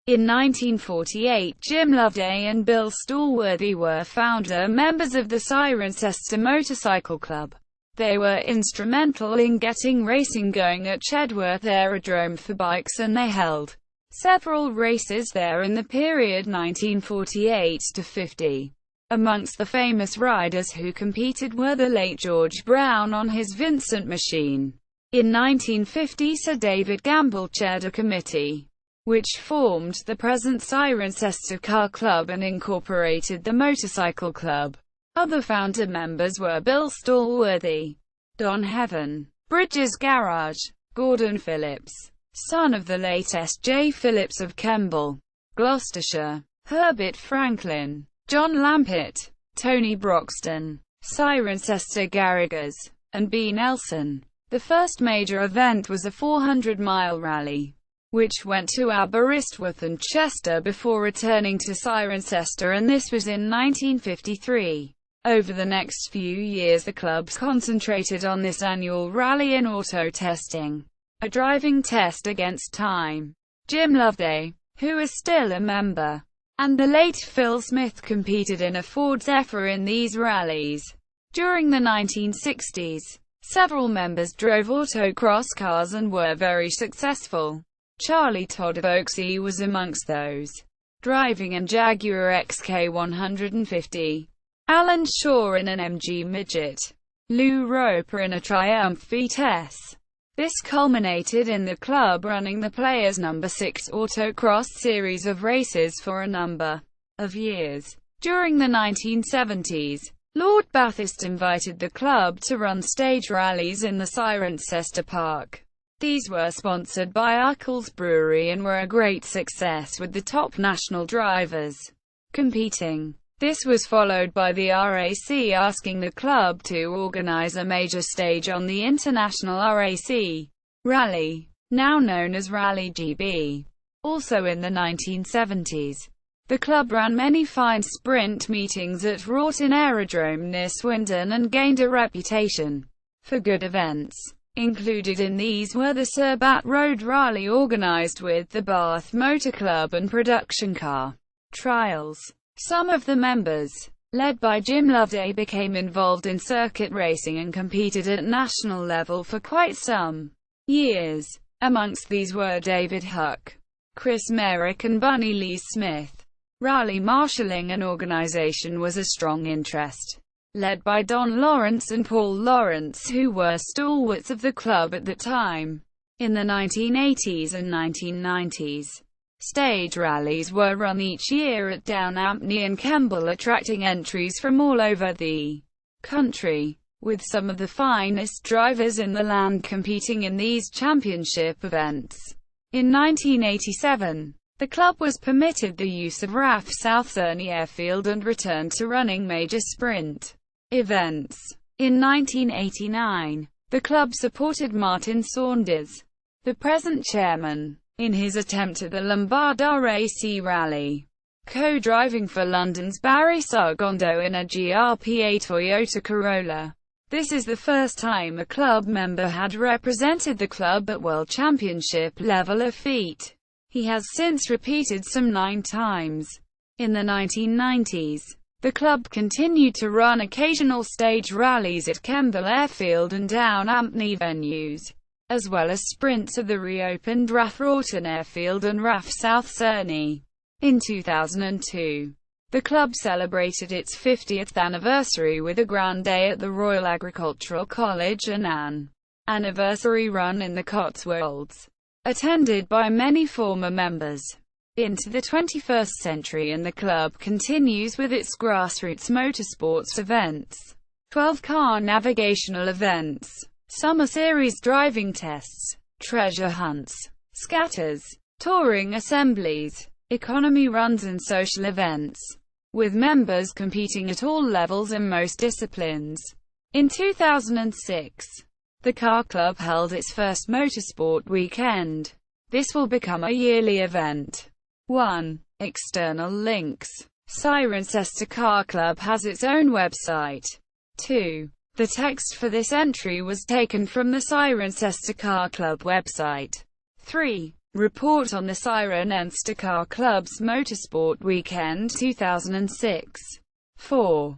In 1948, Jim Loveday and Bill Stallworthy were founder members of the Cirencester Motorcycle Club. They were instrumental in getting racing going at Chedworth Aerodrome for bikes, and they held several races there in the period 1948 to 50. Amongst the famous riders who competed were the late George Brown on his Vincent machine. In 1950, Sir David Gamble chaired a committee which formed the present Cirencester Car Club and incorporated the Motorcycle Club. Other founder members were Bill Stallworthy, Don Heaven, Bridges Garage, Gordon Phillips, son of the late S.J. Phillips of Kemble, Gloucestershire, Herbert Franklin, John Lampitt, Tony Broxton, Cirencester Garrigers, and B. Nelson. The first major event was a 400-mile rally, which went to Aberystwyth and Chester before returning to Cirencester, and this was in 1953. Over the next few years, the club concentrated on this annual rally in auto testing, a driving test against time. Jim Loveday, who is still a member, and the late Phil Smith competed in a Ford Zephyr in these rallies. During the 1960s, several members drove autocross cars and were very successful. Charlie Todd of Oaksey was amongst those, driving a Jaguar XK150. Alan Shaw in an MG Midget. Lou Roper in a Triumph VTS. This culminated in the club running the Players No. 6 Autocross series of races for a number of years. During the 1970s, Lord Bathurst invited the club to run stage rallies in the Cirencester Park. These were sponsored by Eccles Brewery and were a great success, with the top national drivers competing. This was followed by the RAC asking the club to organize a major stage on the International RAC Rally, now known as Rally GB. Also in the 1970s, the club ran many fine sprint meetings at Wroughton Aerodrome near Swindon and gained a reputation for good events. Included in these were the Surbat Road Rally organised with the Bath Motor Club and production car trials. Some of the members, led by Jim Loveday, became involved in circuit racing and competed at national level for quite some years. Amongst these were David Huck, Chris Merrick and Bunny Lee Smith. Rally marshalling and organisation was a strong interest, led by Don Lawrence and Paul Lawrence, who were stalwarts of the club at the time. In the 1980s and 1990s, stage rallies were run each year at Down Ampney and Kemble, attracting entries from all over the country, with some of the finest drivers in the land competing in these championship events. In 1987, the club was permitted the use of RAF South Cerney Airfield and returned to running major sprint events. In 1989, the club supported Martin Saunders, the present chairman, in his attempt at the Lombard RAC Rally, co-driving for London's Barry Sargondo in a GRPA Toyota Corolla. This is the first time a club member had represented the club at World Championship level, a feat he has since repeated some 9 times. In the 1990s, the club continued to run occasional stage rallies at Kemble Airfield and Down Ampney venues, as well as sprints at the reopened RAF Wroughton Airfield and RAF South Cerney. In 2002, the club celebrated its 50th anniversary with a grand day at the Royal Agricultural College and an anniversary run in the Cotswolds, attended by many former members. Into the 21st century, and the club continues with its grassroots motorsports events, 12-car navigational events, summer series driving tests, treasure hunts, scatters, touring assemblies, economy runs and social events, with members competing at all levels and most disciplines. In 2006, the Car Club held its first motorsport weekend. This will become a yearly event. 1. External links. Cirencester Car Club has its own website. 2. The text for this entry was taken from the Cirencester Car Club website. 3. Report on the Cirencester Car Club's Motorsport Weekend 2006. 4.